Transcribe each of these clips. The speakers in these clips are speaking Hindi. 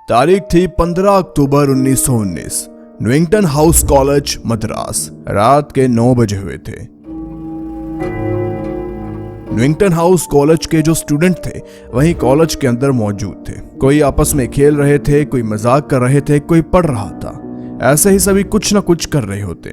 तारीख थी 15 अक्टूबर 1919। न्यूइंगटन हाउस कॉलेज मद्रास। रात के 9 बजे हुए थे। न्यूइंगटन हाउस कॉलेज के जो स्टूडेंट थे वहीं कॉलेज के अंदर मौजूद थे। कोई आपस में खेल रहे थे, कोई मजाक कर रहे थे, कोई पढ़ रहा था। ऐसे ही सभी कुछ ना कुछ कर रहे होते।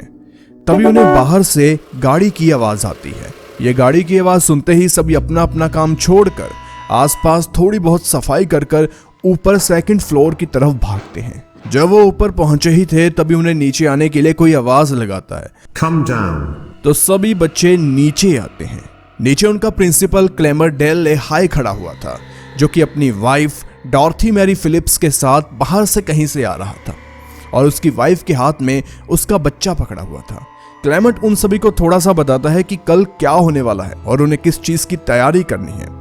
तभी उन्हें बाहर से गाड़ी की आवाज आती है। ये गाड़ी की आवाज सुनते ही सभी अपना अपना काम छोड़कर आसपास थोड़ी बहुत सफाई कर ऊपर सेकंड फ्लोर की तरफ भागते हैं। जब वो ऊपर पहुंचे ही थे तभी उन्हें नीचे आने के लिए कोई आवाज लगाता है, Come down। तो सभी बच्चे नीचे आते हैं। नीचे उनका प्रिंसिपल क्लेमर डेल ले हाई खड़ा हुआ था, जो कि अपनी वाइफ डॉर्थी मैरी फिलिप्स के साथ बाहर से कहीं से आ रहा था और उसकी वाइफ के हाथ में उसका बच्चा पकड़ा हुआ था। क्लेमेंट उन सभी को थोड़ा सा बताता है कि कल क्या होने वाला है और उन्हें किस चीज की तैयारी करनी है।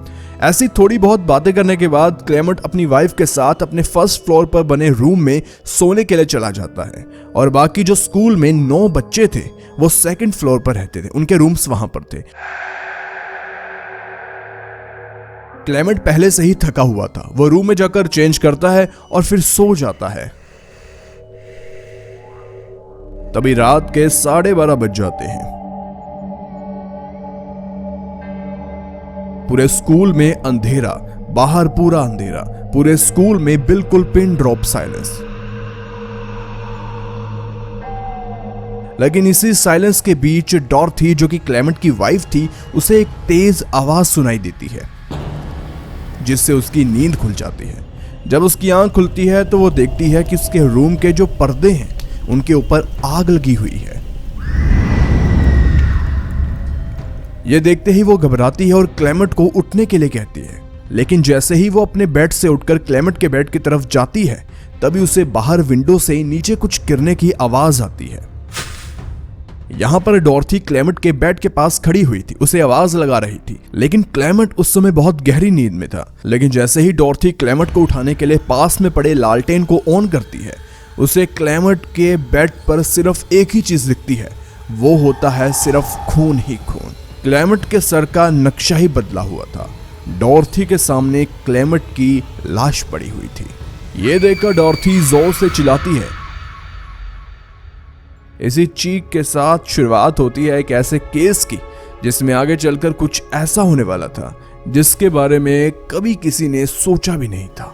ऐसी थोड़ी बहुत बातें करने के बाद क्लेमेंट अपनी वाइफ के साथ अपने फर्स्ट फ्लोर पर बने रूम में सोने के लिए चला जाता है और बाकी जो स्कूल में 9 बच्चे थे वो सेकंड फ्लोर पर रहते थे, उनके रूम्स वहां पर थे। क्लेमेंट पहले से ही थका हुआ था। वो रूम में जाकर चेंज करता है और फिर सो जाता है। तभी रात के 12:30 बज जाते हैं। पूरे स्कूल में अंधेरा, बाहर पूरा अंधेरा, पूरे स्कूल में बिल्कुल पिन ड्रॉप साइलेंस। लेकिन इसी साइलेंस के बीच डॉर्थी, जो कि क्लेमेंट की वाइफ थी, उसे एक तेज आवाज सुनाई देती है जिससे उसकी नींद खुल जाती है। जब उसकी आंख खुलती है तो वो देखती है कि उसके रूम के जो पर्दे हैं उनके ऊपर आग लगी हुई है। यह देखते ही वो घबराती है और क्लेमेंट को उठने के लिए कहती है, लेकिन जैसे ही वो अपने बेड से उठकर क्लेमेंट के बेड की तरफ जाती है तभी उसे बाहर विंडो से नीचे कुछ गिरने की आवाज आती है। यहां पर डॉर्थी क्लेमेंट के बेड के पास खड़ी हुई थी, उसे आवाज लगा रही थी, लेकिन क्लेमेंट उस समय बहुत गहरी नींद में था। लेकिन जैसे ही डॉर्थी क्लेमेंट को उठाने के लिए पास में पड़े लालटेन को ऑन करती है, उसे क्लेमेंट के बेड पर सिर्फ एक ही चीज दिखती है, वो होता है सिर्फ खून ही खून। क्लेमेंट के सर का नक्शा ही बदला हुआ था। डॉर्थी के सामने क्लेमेंट की लाश पड़ी हुई थी। ये देखकर डॉर्थी जोर से चिल्लाती है। इसी चीख के साथ शुरुआत होती है एक ऐसे केस की जिसमें आगे चलकर कुछ ऐसा होने वाला था जिसके बारे में कभी किसी ने सोचा भी नहीं था।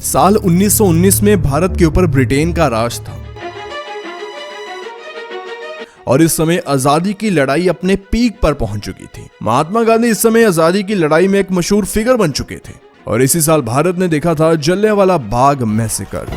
साल 1919 में भारत के ऊपर ब्रिटेन का राज था और इस समय आजादी की लड़ाई अपने पीक पर पहुंच चुकी थी। महात्मा गांधी इस समय आजादी की लड़ाई में एक मशहूर फिगर बन चुके थे और इसी साल भारत ने देखा था जलियांवाला बाग मैसेकर।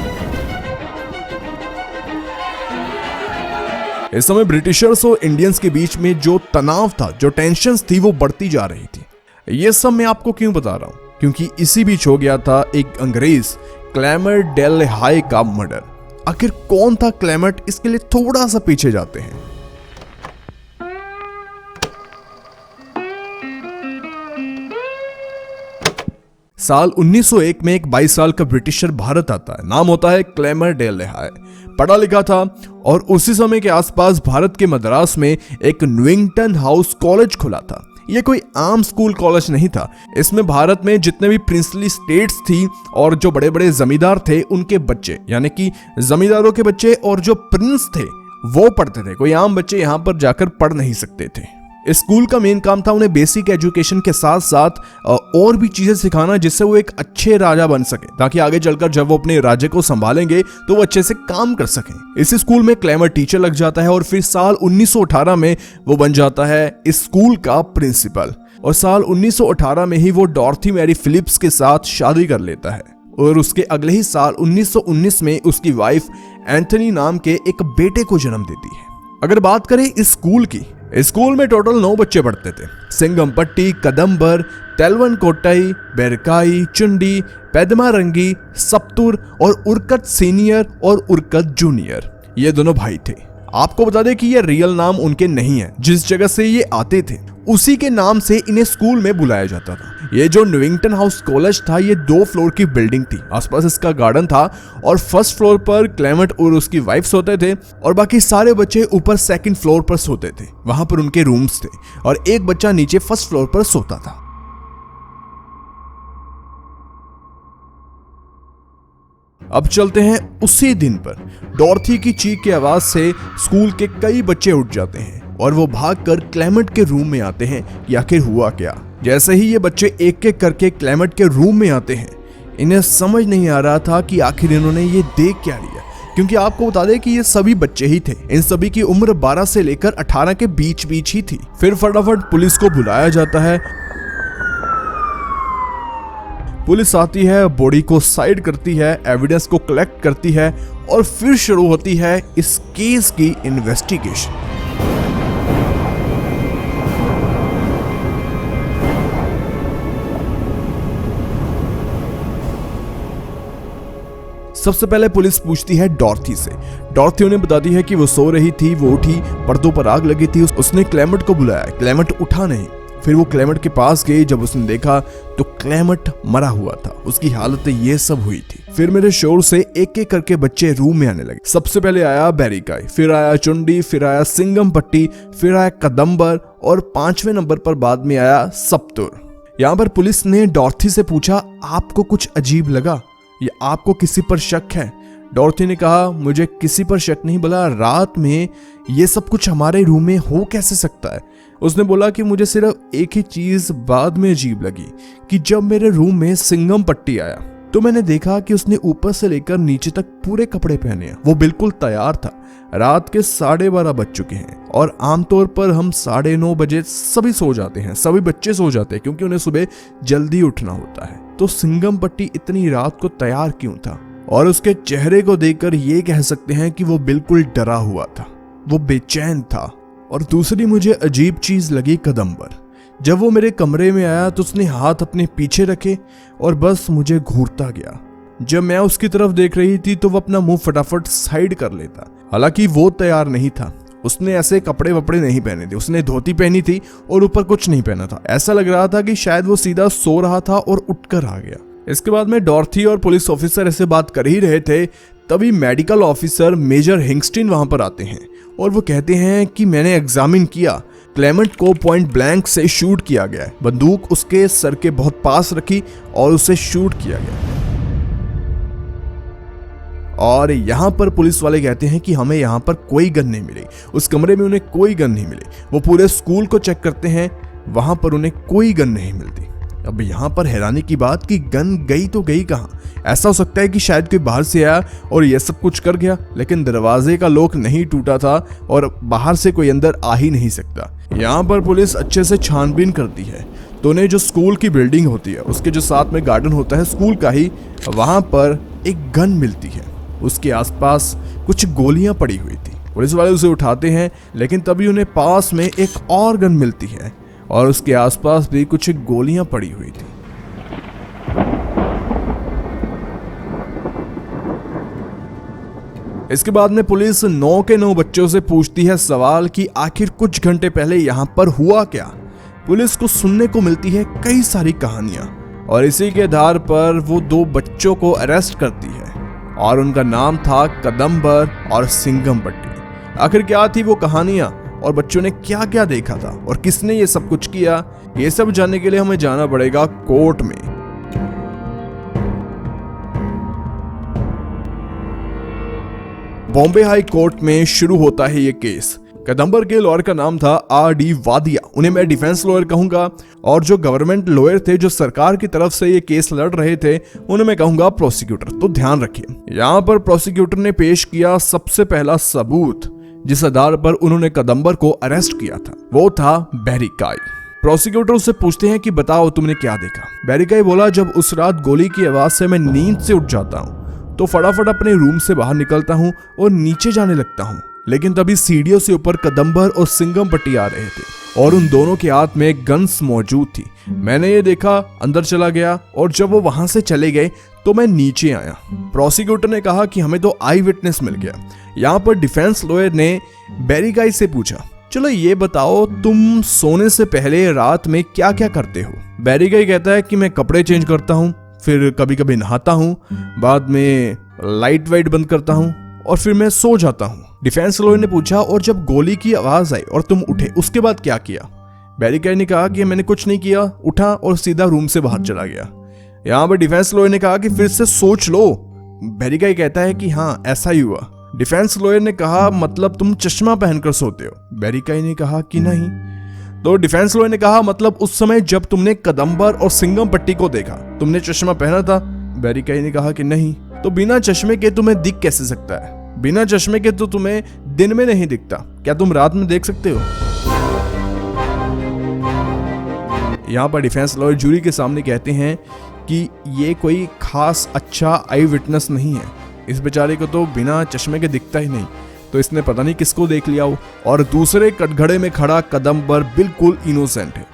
इस समय ब्रिटिशर्स और इंडियंस के बीच में जो तनाव था, जो टेंशन्स थी, वो बढ़ती जा रही थी। ये सब मैं आपको क्यों बता रहा हूं? क्योंकि इसी बीच हो गया था एक अंग्रेज क्लेमर डेल हाई का मर्डर। आखिर कौन था क्लेमेंट, इसके लिए थोड़ा सा पीछे जाते हैं। साल 1901 में एक 22 साल का ब्रिटिशर भारत आता है। नाम होता है क्लेमर डेल हाई। पढ़ा लिखा था और उसी समय के आसपास भारत के मद्रास में एक न्यूइंगटन हाउस कॉलेज खुला था। ये कोई आम स्कूल कॉलेज नहीं था। इसमें भारत में जितने भी प्रिंसली स्टेट्स थी और जो बड़े बड़े जमींदार थे उनके बच्चे, यानी कि जमींदारों के बच्चे और जो प्रिंस थे वो पढ़ते थे। कोई आम बच्चे यहाँ पर जाकर पढ़ नहीं सकते थे। इस स्कूल का मेन काम था उन्हें बेसिक एजुकेशन के साथ साथ और भी चीजें सिखाना जिससे वो एक अच्छे राजा बन सके, ताकि आगे चलकर जब वो अपने राज्य को संभालेंगे तो वो अच्छे से काम कर सकें। इस स्कूल में क्लेमर टीचर लग जाता है और फिर साल 1918 में वो बन जाता है इस स्कूल का प्रिंसिपल और साल 1918 में ही वो डॉर्थी मैरी फिलिप्स के साथ शादी कर लेता है और उसके अगले ही साल 1919 में उसकी वाइफ एंथनी नाम के एक बेटे को जन्म देती है। अगर बात करें इस स्कूल की, स्कूल में टोटल 9 बच्चे पढ़ते थे। सिंगमपट्टी, कदंबर, तेलवन कोट्टाई, बेरकाई, चुंडी, पेदमारंगी, सप्तुर और उरकत सीनियर और उरकत जूनियर, ये दोनों भाई थे। आपको बता दें कि ये रियल नाम उनके नहीं है, जिस जगह से ये आते थे उसी के नाम से इन्हें स्कूल में बुलाया जाता था। ये जो न्यूइंगटन हाउस कॉलेज था, ये 2 फ्लोर की बिल्डिंग थी। आसपास इसका गार्डन था और फर्स्ट फ्लोर पर क्लेमेंट और उसकी वाइफ सोते थे और बाकी सारे बच्चे ऊपर सेकंड फ्लोर पर सोते थे। वहां पर उनके रूम्स थे और एक बच्चा नीचे फर्स्ट फ्लोर पर सोता था। अब चलते हैं उसी दिन पर। डॉर्थी की चीख की आवाज से स्कूल के कई बच्चे उठ जाते हैं और वो भागकर क्लेमेंट के रूम में आते हैं कि आखिर हुआ क्या। जैसे ही ये बच्चे एक एक करके क्लेमेंट के रूम में आते हैं, इन्हें समझ नहीं आ रहा था कि आखिर इन्होंने ये देख क्या लिया, क्योंकि आपको बता दें कि ये सभी बच्चे ही थे। इन सभी की उम्र 12 से लेकर 18 के बीच ही थी। फिर फटाफट पुलिस को बुलाया जाता है। पुलिस आती है, बॉडी को साइड करती है, एविडेंस को कलेक्ट करती है और फिर शुरू होती है इस केस की इन्वेस्टिगेशन। सबसे पहले पुलिस पूछती है डॉर्थी से। डॉर्थी उन्हें बताती है कि वो सो रही थी, वो उठी, पर्दों पर आग लगी थी, उसने क्लेमेंट को बुलाया, क्लेमेंट उठा नहीं। फिर वो क्लेमेंट के पास गई। जब उसने देखा तो क्लेमेंट मरा हुआ था, उसकी हालत ये सब हुई थी। फिर मेरे शोर से एक एक करके बच्चे रूम में आने लगे। सबसे पहले आया बेरिकाई, फिर आया चुंडी, फिर आया सिंगमपट्टी, फिर आया कदंबर और 5वें नंबर पर बाद में आया सप्तुर। यहाँ पर पुलिस ने डॉर्थी से पूछा, आपको कुछ अजीब लगा या आपको किसी पर शक है? डॉर्थी ने कहा, मुझे किसी पर शक नहीं, भला रात में ये सब कुछ हमारे रूम में हो कैसे सकता है? उसने बोला कि मुझे सिर्फ एक ही चीज बाद में अजीब लगी कि जब मेरे रूम में सिंगमपट्टी आया तो मैंने देखा कि उसने ऊपर से लेकर नीचे तक पूरे कपड़े पहने हैं। वो बिल्कुल तैयार था। रात के 12:30 बज चुके हैं और आमतौर पर हम 9:30 बजे सभी सो जाते हैं, सभी बच्चे सो जाते हैं, क्योंकि उन्हें सुबह जल्दी उठना होता है। तो सिंगमपट्टी इतनी रात को तैयार क्यों था? और उसके चेहरे को देखकर ये कह सकते हैं कि वो बिल्कुल डरा हुआ था, वो बेचैन था। और दूसरी मुझे अजीब चीज लगी कदंबर। जब वो मेरे कमरे में आया तो उसने हाथ अपने पीछे रखे और बस मुझे घूरता गया। जब मैं उसकी तरफ देख रही थी तो वो अपना मुंह फटाफट साइड कर लेता। हालांकि वो तैयार नहीं था, उसने ऐसे कपड़े वपड़े नहीं पहने थे, उसने धोती पहनी थी और ऊपर कुछ नहीं पहना था। ऐसा लग रहा था कि शायद वो सीधा सो रहा था और उठकर आ गया। इसके बाद में डॉर्थी और पुलिस ऑफिसर ऐसे बात कर ही रहे थे, तभी मेडिकल ऑफिसर मेजर हिंगस्टीन वहां पर आते हैं और वो कहते हैं कि मैंने एग्जामिन किया, क्लेमेंट को पॉइंट ब्लैंक से शूट किया गया है। बंदूक उसके सर के बहुत पास रखी और उसे शूट किया गया। और यहाँ पर पुलिस वाले कहते हैं कि हमें यहाँ पर कोई गन नहीं मिली, उस कमरे में उन्हें कोई गन नहीं मिली। वो पूरे स्कूल को चेक करते हैं, वहां पर उन्हें कोई गन नहीं मिलती। अब यहाँ पर हैरानी की बात कि गन गई तो गई कहाँ? ऐसा हो सकता है कि शायद कोई बाहर से आया और ये सब कुछ कर गया, लेकिन दरवाजे का लॉक नहीं टूटा था और बाहर से कोई अंदर आ ही नहीं सकता। यहाँ पर पुलिस अच्छे से छानबीन करती है तो उन्हें जो स्कूल की बिल्डिंग होती है उसके जो साथ में गार्डन होता है स्कूल का ही, वहां पर एक गन मिलती है। उसके आसपास कुछ गोलियां पड़ी हुई थी। पुलिस वाले उसे उठाते हैं, लेकिन तभी उन्हें पास में एक और गन मिलती है और उसके आसपास भी कुछ गोलियां पड़ी हुई थी। इसके बाद में पुलिस 9 के 9 बच्चों से पूछती है सवाल कि आखिर कुछ घंटे पहले यहां पर हुआ क्या। पुलिस को सुनने को मिलती है कई सारी कहानियां और इसी के आधार पर वो 2 बच्चों को अरेस्ट करती है और उनका नाम था कदंबर और सिंगमपट्टी। आखिर क्या थी वो कहानियां और बच्चों ने क्या क्या देखा था और किसने ये सब कुछ किया, ये सब जानने के लिए हमें जाना पड़ेगा कोर्ट में। बॉम्बे हाई कोर्ट में शुरू होता है ये केस। कदंबर के लॉयर का नाम था R.D. वादिया, उन्हें मैं डिफेंस लॉयर कहूंगा, और जो गवर्नमेंट लॉयर थे जो सरकार की तरफ से ये केस लड़ रहे थे उन्हें मैं कहूंगा प्रोसिक्यूटर। तो ध्यान रखिए, यहाँ पर प्रोसिक्यूटर ने पेश किया सबसे पहला सबूत जिस आधार पर उन्होंने कदंबर को अरेस्ट किया था, वो था बेरिकाई। प्रोसिक्यूटर उससे पूछते हैं कि बताओ तुमने क्या देखा। बेरिकाई बोला, जब उस रात गोली की आवाज से मैं नींद से उठ जाता हूँ तो फटाफट अपने रूम से बाहर निकलता हूँ और नीचे जाने लगता हूँ, लेकिन तभी सीढ़ियों से ऊपर कदम्बर और सिंगमपट्टी आ रहे थे और उन दोनों के हाथ में गन्स मौजूद थी। मैंने ये देखा, अंदर चला गया और जब वो वहां से चले गए तो मैं नीचे आया। प्रोसिक्यूटर ने कहा कि हमें तो आई विटनेस मिल गया। यहाँ पर डिफेंस लॉयर ने बैरी गाई से पूछा, चलो ये बताओ तुम सोने से पहले रात में क्या क्या करते हो? बैरी गाई कहता है कि मैं कपड़े चेंज करता हूँ, फिर कभी कभी नहाता हूँ, बाद में लाइट वाइट बंद करता हूँ और फिर मैं सो जाता हूँ। डिफेंस लॉयर ने पूछा, और जब गोली की आवाज आई और तुम उठे उसके बाद क्या किया? बैरी गाई ने कहा कि मैंने कुछ नहीं किया, उठा और सीधा रूम से बाहर चला गया। यहाँ पर डिफेंस लॉयर ने कहा कि फिर से सोच लो। बैरी गाई कहता है कि हाँ ऐसा ही हुआ। डिफेंस लॉयर ने कहा, मतलब तुम चश्मा पहनकर सोते हो? बैरी गाई ने कहा कि नहीं। तो डिफेंस लॉयर ने कहा, मतलब उस समय जब तुमने कदम्बर और सिंगमपट्टी को देखा तुमने चश्मा पहना था? बैरी गाई ने कहा कि नहीं। तो बिना चश्मे के तुम्हें दिख कैसे सकता है? बिना चश्मे के तो तुम्हें दिन में नहीं दिखता, क्या तुम रात में देख सकते हो? यहाँ पर डिफेंस लॉयर जूरी के सामने कहते हैं कि ये कोई खास अच्छा आई विटनेस नहीं है, इस बेचारे को तो बिना चश्मे के दिखता ही नहीं, तो इसने पता नहीं किसको देख लिया हो। और दूसरे कटघरे में खड़ा कदम्बर बिल्कुल इनोसेंट है।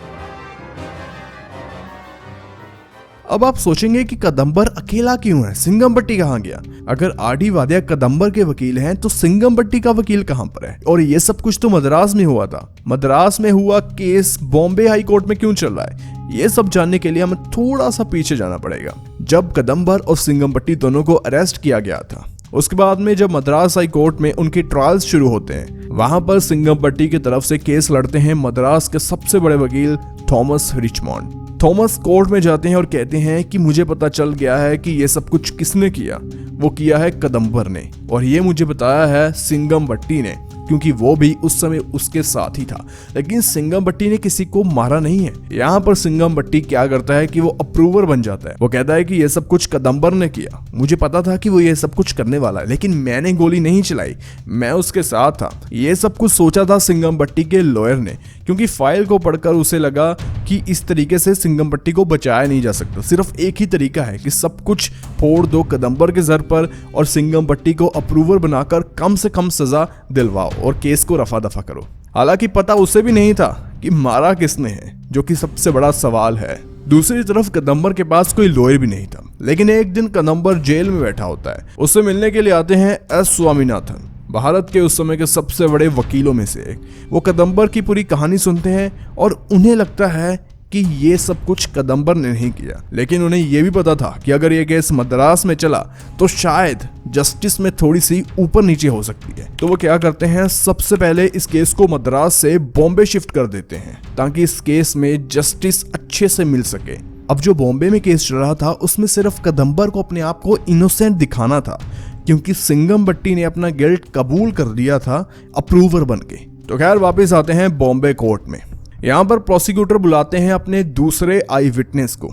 अब आप सोचेंगे कि कदम्बर अकेला क्यों है, सिंगमपट्टी कहाँ गया? अगर आर.डी. वाडिया कदम्बर के वकील हैं तो सिंगमपट्टी का वकील कहाँ पर है? और ये सब कुछ तो मद्रास में हुआ था। मद्रास में हुआ केस बॉम्बे हाई कोर्ट में क्यों चल रहा है? ये सब जानने के लिए हमें थोड़ा सा पीछे जाना पड़ेगा। जब कदम्बर और सिंगमपट्टी दोनों को अरेस्ट किया गया था, उसके बाद में जब मद्रास हाई कोर्ट में उनके ट्रायल्स शुरू होते हैं, वहां पर सिंगमपट्टी की तरफ से केस लड़ते हैं मद्रास के सबसे बड़े वकील थॉमस रिचमंड। थॉमस कोर्ट में जाते हैं और कहते हैं कि मुझे पता चल गया है कि ये सब कुछ किसने किया। वो किया है कदम्बर ने, और ये मुझे बताया है सिंगमपट्टी ने, क्योंकि वो भी उस समय उसके साथ ही था। लेकिन सिंगमपट्टी ने किसी को मारा नहीं है। यहाँ पर सिंगमपट्टी क्या करता है कि वो अप्रूवर बन जाता है। वो कहता है कि ये सब कुछ कदम्बर ने किया, मुझे पता था कि वो ये सब कुछ करने वाला है, लेकिन मैंने गोली नहीं चलाई, मैं उसके साथ था। ये सब कुछ सोचा था सिंगमपट्टी के लॉयर ने, क्योंकि फाइल को पढ़कर उसे लगा कि इस तरीके से सिंगमपट्टी को बचाया नहीं जा सकता। सिर्फ एक ही तरीका है कि सब कुछ फोड़ दो कदम्बर के सर पर और सिंगमपट्टी को अप्रूवर बनाकर कम से कम सजा दिलवाओ और केस को रफा दफा करो। हालांकि पता उसे भी नहीं था कि मारा किसने है, जो कि सबसे बड़ा सवाल है। दूसरी तरफ कदम्बर के पास कोई लॉयर भी नहीं था। लेकिन एक दिन कदम्बर जेल में बैठा होता है। उससे मिलने के लिए आते हैं एस स्वामीनाथन, भारत के उस समय के सबसे बड़े वकीलों में से एक। वो कदम्बर की पूरी कहानी सुनते हैं और उन्हें लगता है कि ये सब कुछ कदम्बर ने नहीं किया। लेकिन उन्हें यह भी पता था कि अगर ये केस मद्रास में चला तो शायद जस्टिस में थोड़ी सी ऊपर नीचे हो सकती है। तो वो क्या करते हैं, सबसे पहले इस केस को मद्रास से बॉम्बे शिफ्ट कर देते हैं ताकि इस केस में जस्टिस अच्छे से मिल सके। अब जो बॉम्बे में केस चल रहा था उसमें सिर्फ कदम्बर को अपने आप को इनोसेंट दिखाना था, क्योंकि सिंगमपट्टी ने अपना गिल्ट कबूल कर लिया था अप्रूवर बन के। तो खैर वापस आते हैं बॉम्बे कोर्ट में। यहाँ पर प्रोसिक्यूटर बुलाते हैं अपने दूसरे आई विटनेस को।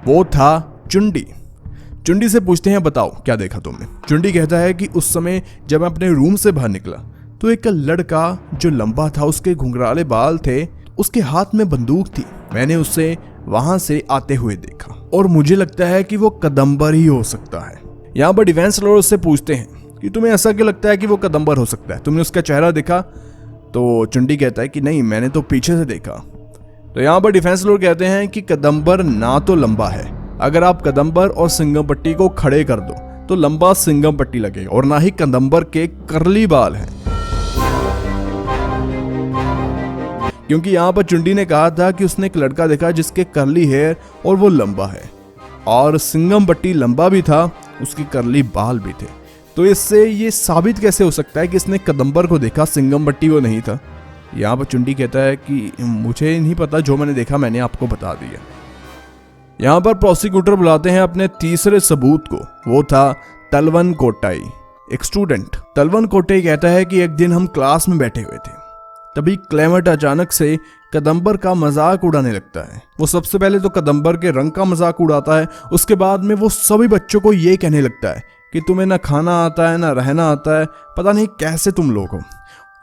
वो था चुंडी। चुंडी से पूछते हैं, बताओ क्या देखा तुमने? चुंडी कहता है कि उस समय जब मैं अपने रूम से बाहर निकला तो एक लड़का जो लंबा था, उसके घुंघराले बाल थे, उसके हाथ में बंदूक थी। मैंने उसे वहां से आते हुए देखा और मुझे लगता है कि वो कदम्बर ही हो सकता है। यहाँ पर डिफेंस लॉयर उससे पूछते हैं कि तुम्हें ऐसा क्यों लगता है कि वो कदम्बर हो सकता है, तुमने उसका चेहरा देखा? तो चुंडी कहता है कि नहीं, मैंने तो पीछे से देखा। तो यहाँ पर डिफेंस लॉयर कहते हैं कि कदम्बर ना तो लंबा है, अगर आप कदम्बर और सिंगमपट्टी को खड़े कर दो तो लंबा सिंगमपट्टी लगेगा, और ना ही कदम्बर के कर्ली बाल हैं। क्योंकि यहाँ पर चुंडी ने कहा था कि उसने एक लड़का देखा जिसके कर्ली हेयर और वो लंबा है, और सिंगमपट्टी लंबा भी था, उसके कर्ली बाल भी थे। तो इससे ये साबित कैसे हो सकता है कि इसने कदम्बर को देखा, सिंगमपट्टी को नहीं था? यहाँ पर चुंडी कहता है कि मुझे नहीं पता, जो मैंने देखा मैंने आपको बता दिया। यहाँ पर प्रोसिक्यूटर बुलाते हैं अपने तीसरे सबूत को। वो था तलवन कोटाई, एक स्टूडेंट। तलवन कोटाई कहता है कि एक दिन हम क्लास में बैठे हुए थे, तभी क्लेमेंट अचानक से कदम्बर का मजाक उड़ाने लगता है। वो सबसे पहले तो कदम्बर के रंग का मजाक उड़ाता है, उसके बाद में वो सभी बच्चों को ये कहने लगता है कि तुम्हें ना खाना आता है ना रहना आता है, पता नहीं कैसे तुम लोग हो।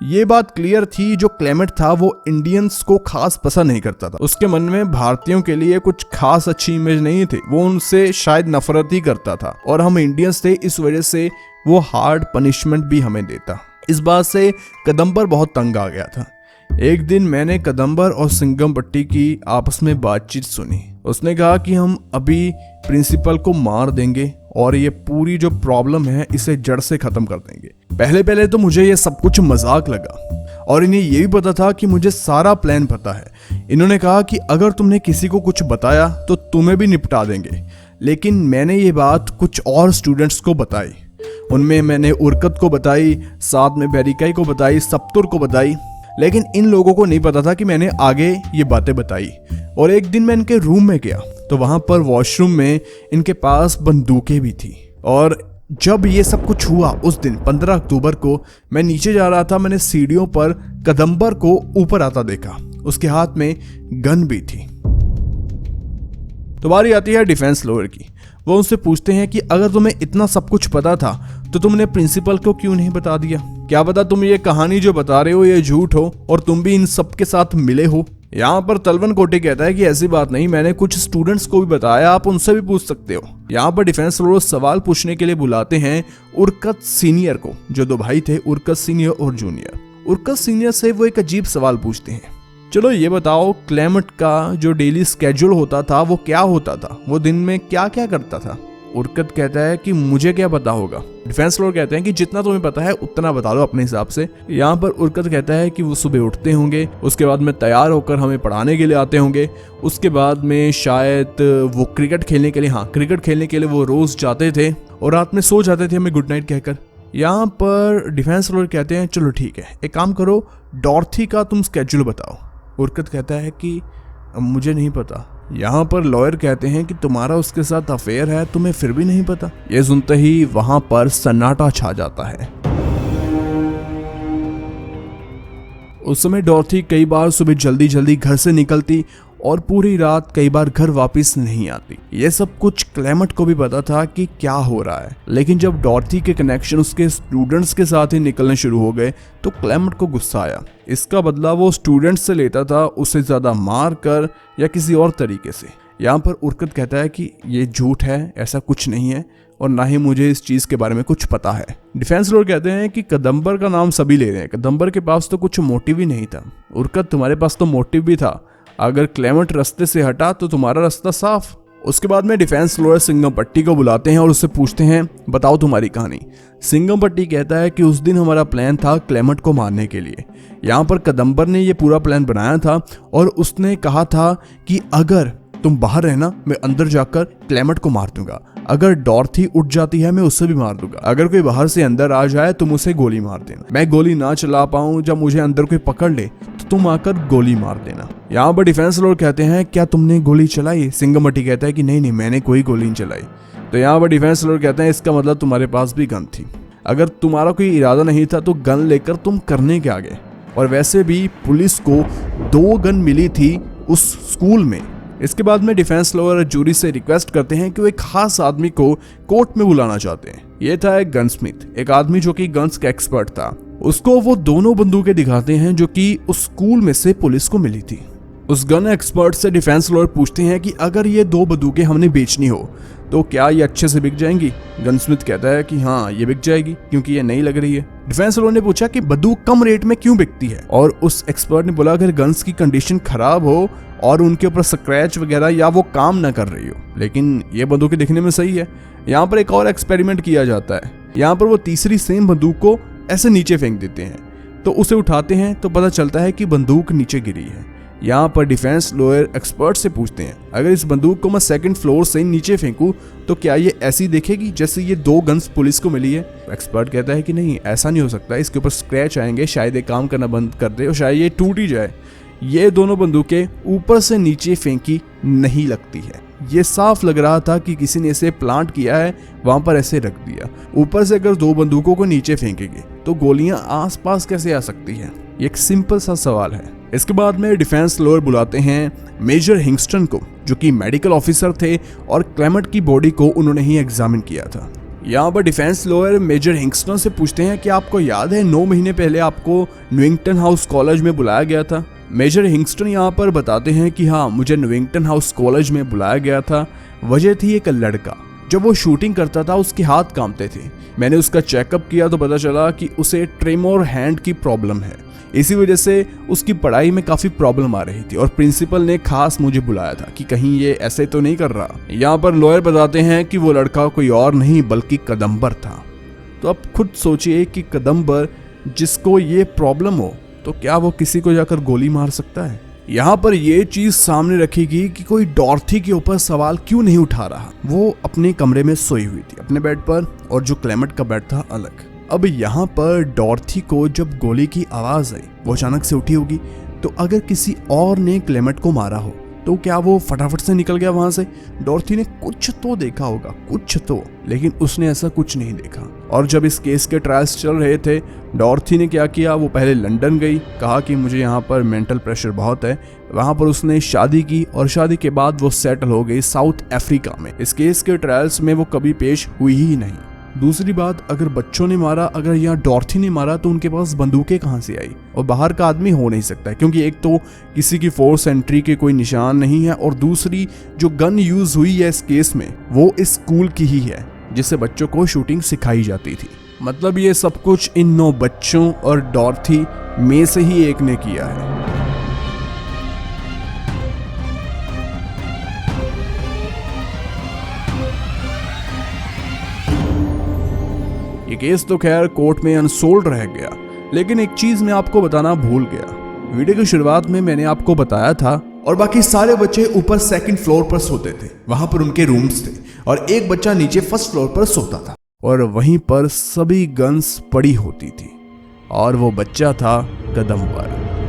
ये बात क्लियर थी, जो क्लेमेंट था वो इंडियंस को खास पसंद नहीं करता था। उसके मन में भारतीयों के लिए कुछ खास अच्छी इमेज नहीं थी, वो उनसे शायद नफरत ही करता था, और हम इंडियंस थे, इस वजह से वो हार्ड पनिशमेंट भी हमें देता। इस बात से कदम्बर बहुत तंग आ गया था। एक दिन मैंने कदम्बर और सिंगमपट्टी की आपस में बातचीत सुनी। उसने कहा कि हम अभी प्रिंसिपल को मार देंगे और ये पूरी जो प्रॉब्लम है इसे जड़ से खत्म कर देंगे। पहले पहले तो मुझे ये सब कुछ मजाक लगा और इन्हें ये भी पता था कि मुझे सारा प्लान पता है। इन्होंने कहा कि अगर तुमने किसी को कुछ बताया तो तुम्हें भी निपटा देंगे। लेकिन मैंने ये बात कुछ और स्टूडेंट्स को बताई। उनमें मैंने उरकत को बताई, साथ में बैरिकाई को बताई, सप्तुर को बताई। लेकिन इन लोगों को नहीं पता था कि मैंने आगे ये बातें बताई। और एक दिन मैं इनके रूम में गया तो वहां पर वॉशरूम में इनके पास बंदूकें भी थी। और जब ये सब कुछ हुआ उस दिन 15 अक्टूबर को मैं नीचे जा रहा था, मैंने सीढ़ियों पर कदम्बर को ऊपर आता देखा। उसके हाथ में गन भी थी। तो बारी आती है डिफेंस लॉयर की। वो उनसे पूछते हैं कि अगर तुम्हें इतना सब कुछ पता था तो तुमने प्रिंसिपल को क्यों नहीं बता दिया? क्या पता तुम ये कहानी जो बता रहे हो ये झूठ हो और तुम भी इन सब के साथ मिले हो। यहाँ पर तलवन कोटे कहता है कि ऐसी बात नहीं, मैंने कुछ स्टूडेंट्स को भी बताया, आप उनसे भी पूछ सकते हो। यहाँ पर डिफेंस लॉयर सवाल पूछने के लिए बुलाते हैं उरकत सीनियर को, जो दो भाई थे, उरकत सीनियर और जूनियर। उरकत सीनियर से वो एक अजीब सवाल पूछते हैं, चलो ये बताओ क्लेमेंट का जो डेली स्केड्यूल होता था वो क्या होता था, वो दिन में क्या क्या करता था? उरकत कहता है कि मुझे क्या पता होगा। डिफेंस लॉयर कहते हैं कि जितना तुम्हें पता है उतना बता दो अपने हिसाब से। यहाँ पर उरकत कहता है कि वो सुबह उठते होंगे, उसके बाद में तैयार होकर हमें पढ़ाने के लिए आते होंगे, उसके बाद में शायद वो क्रिकेट खेलने के लिए, हाँ क्रिकेट खेलने के लिए वो रोज जाते थे और रात में सो जाते थे हमें गुड नाइट कहकर। यहाँ पर डिफेंस लॉयर कहते हैं चलो ठीक है, एक काम करो, डॉर्थी का तुम स्केड्यूल बताओ। उरकत कहता है कि मुझे नहीं पता। यहाँ पर लॉयर कहते हैं कि तुम्हारा उसके साथ अफेयर है, तुम्हें फिर भी नहीं पता। ये सुनते ही वहां पर सन्नाटा छा जाता है। उस समय डॉर्थी कई बार सुबह जल्दी जल्दी घर से निकलती और पूरी रात कई बार घर वापस नहीं आती। ये सब कुछ क्लेमेंट को भी पता था कि क्या हो रहा है। लेकिन जब डॉर्थी के कनेक्शन उसके स्टूडेंट्स के साथ ही निकलने शुरू हो गए तो क्लेमेंट को गुस्सा आया। इसका बदला वो स्टूडेंट्स से लेता था, उससे ज्यादा मार कर या किसी और तरीके से। यहाँ पर उरकत कहता है कि ये झूठ है, ऐसा कुछ नहीं है और ना ही मुझे इस चीज के बारे में कुछ पता है। डिफेंस लॉयर कहते हैं कि कदम्बर का नाम सभी ले रहे हैं, कदम्बर के पास तो कुछ मोटिव ही नहीं था। उरकत तुम्हारे पास तो मोटिव भी था, अगर क्लेमेंट रास्ते से हटा तो तुम्हारा रास्ता साफ। उसके बाद में डिफेंस लॉयर सिंगमपट्टी को बुलाते हैं और उससे पूछते हैं बताओ तुम्हारी कहानी। सिंगमपट्टी कहता है कि उस दिन हमारा प्लान था क्लेमेंट को मारने के लिए। यहाँ पर कदम्बर ने ये पूरा प्लान बनाया था और उसने कहा था कि अगर तुम बाहर रहना मैं अंदर जाकर क्लेमेंट को मार दूंगा, अगर डॉर्थी उठ जाती है मैं उससे भी मार दूंगा, अगर कोई बाहर से अंदर आ जाए तुम उसे गोली मार देना, मैं गोली ना चला पाऊं, जब मुझे अंदर कोई पकड़ ले तो तुम आकर गोली मार देना। यहाँ पर डिफेंस लॉयर कहते हैं क्या तुमने गोली चलाई? सिंगमपट्टी कहता है कि नहीं मैंने कोई गोली नहीं चलाई। तो यहाँ पर डिफेंस लॉयर कहते हैं इसका मतलब तुम्हारे पास भी गन थी, अगर तुम्हारा कोई इरादा नहीं था तो गन लेकर तुम करने क्या गए? और वैसे भी पुलिस को 2 गन मिली थी उस स्कूल में। इसके बाद में डिफेंस लॉयर जूरी से रिक्वेस्ट करते हैं कि वो एक खास आदमी को कोर्ट में बुलाना चाहते हैं। ये था एक गनस्मिथ, एक आदमी जो कि गन्स का एक्सपर्ट था। उसको वो दोनों बंदूकें दिखाते हैं जो कि उस स्कूल में से पुलिस को मिली थी। उस गन एक्सपर्ट से डिफेंस लॉयर पूछते हैं कि अगर ये 2 बंदूकें हमने बेचनी हो तो क्या ये अच्छे से बिक जाएंगी? गनस्मिथ कहता है कि हाँ ये बिक जाएगी क्योंकि ये नई लग रही है। डिफेंस लॉयर ने पूछा कि बंदूक कम रेट में क्यों बिकती है? और उस एक्सपर्ट ने बोला अगर गन्स की कंडीशन खराब हो और उनके ऊपर स्क्रैच वगैरह या वो काम ना कर रही हो, लेकिन ये बंदूकें दिखने में सही है। यहाँ पर एक और एक्सपेरिमेंट किया जाता है। यहाँ पर वो तीसरी सेम बंदूक को ऐसे नीचे फेंक देते हैं, तो उसे उठाते हैं तो पता चलता है कि बंदूक नीचे गिरी है। यहाँ पर डिफेंस लॉयर एक्सपर्ट से पूछते हैं अगर इस बंदूक को मैं 2nd फ्लोर से नीचे फेंकूं तो क्या ये ऐसी दिखेगी जैसे ये 2 गन्स पुलिस को मिली है? एक्सपर्ट कहता है कि नहीं ऐसा नहीं हो सकता, इसके ऊपर स्क्रैच आएंगे, शायद ये काम करना बंद कर दे और शायद ये टूट ही जाए। ये दोनों बंदूकें ऊपर से नीचे फेंकी नहीं लगती है। ये साफ लग रहा था कि किसी ने इसे प्लांट किया है, वहां पर ऐसे रख दिया। ऊपर से अगर 2 बंदूकों को नीचे फेंकेंगे तो गोलियां आसपास कैसे आ सकती हैं? ये एक सिंपल सा सवाल है। इसके बाद में डिफेंस लॉयर बुलाते हैं मेजर हिंगस्टन को, जो कि मेडिकल ऑफिसर थे और क्लेमेंट की बॉडी को उन्होंने ही एग्जामिन किया था। यहाँ पर डिफेंस लॉयर मेजर हिंगस्टन से पूछते हैं कि आपको याद है 9 महीने पहले आपको न्यूइंगटन हाउस कॉलेज में बुलाया गया था? मेजर हिंगस्टन यहाँ पर बताते हैं कि हाँ मुझे न्यूइंगटन हाउस कॉलेज में बुलाया गया था। वजह थी एक लड़का जब वो शूटिंग करता था उसके हाथ कांपते थे। मैंने उसका चेकअप किया तो पता चला कि उसे ट्रेमोर हैंड की प्रॉब्लम है। इसी वजह से उसकी पढ़ाई में काफ़ी प्रॉब्लम आ रही थी और प्रिंसिपल ने खास मुझे बुलाया था कि कहीं ये ऐसे तो नहीं कर रहा। यहाँ पर लॉयर बताते हैं कि वो लड़का कोई और नहीं बल्कि कदम्बर था। तो अब खुद सोचिए कि कदम्बर जिसको ये प्रॉब्लम हो तो क्या वो किसी को जाकर गोली मार सकता है। यहाँ पर ये चीज सामने रखेगी कि कोई डॉर्थी के ऊपर सवाल क्यों नहीं उठा रहा। वो अपने कमरे में सोई हुई थी अपने बेड पर और जो क्लेमेंट का बेड था अलग। अब यहाँ पर डॉर्थी को जब गोली की आवाज आई वो अचानक से उठी होगी, तो अगर किसी और ने क्लेमेंट को मारा हो तो क्या वो फटाफट से निकल गया वहां से। डॉर्थी ने कुछ तो देखा होगा, कुछ तो, लेकिन उसने ऐसा कुछ नहीं देखा। और जब इस केस के ट्रायल्स चल रहे थे, डॉर्थी ने क्या किया, वो पहले लंदन गई, कहा कि मुझे यहाँ पर मेंटल प्रेशर बहुत है। वहां पर उसने शादी की और शादी के बाद वो सेटल हो गई साउथ अफ्रीका में। इस केस के ट्रायल्स में वो कभी पेश हुई ही नहीं। दूसरी बात, अगर बच्चों ने मारा, अगर यहाँ डॉर्थी ने मारा तो उनके पास बंदूकें कहाँ से आई, और बाहर का आदमी हो नहीं सकता है क्योंकि एक तो किसी की फोर्स एंट्री के कोई निशान नहीं है, और दूसरी जो गन यूज हुई है इस केस में वो इस स्कूल की ही है जिससे बच्चों को शूटिंग सिखाई जाती थी। मतलब ये सब कुछ इन 9 बच्चों और डॉर्थी में से ही एक ने किया है। ये केस तो खैर कोर्ट में अनसोल्ड रह गया, लेकिन एक चीज मैं आपको बताना भूल गया। वीडियो की शुरुआत में मैंने आपको बताया था और बाकी सारे बच्चे ऊपर 2nd फ्लोर पर सोते थे, वहां पर उनके रूम्स थे, और एक बच्चा नीचे 1st फ्लोर पर सोता था, और वहीं पर सभी गन्स पड़ी होती थी, और वो बच्चा था कदम्बर।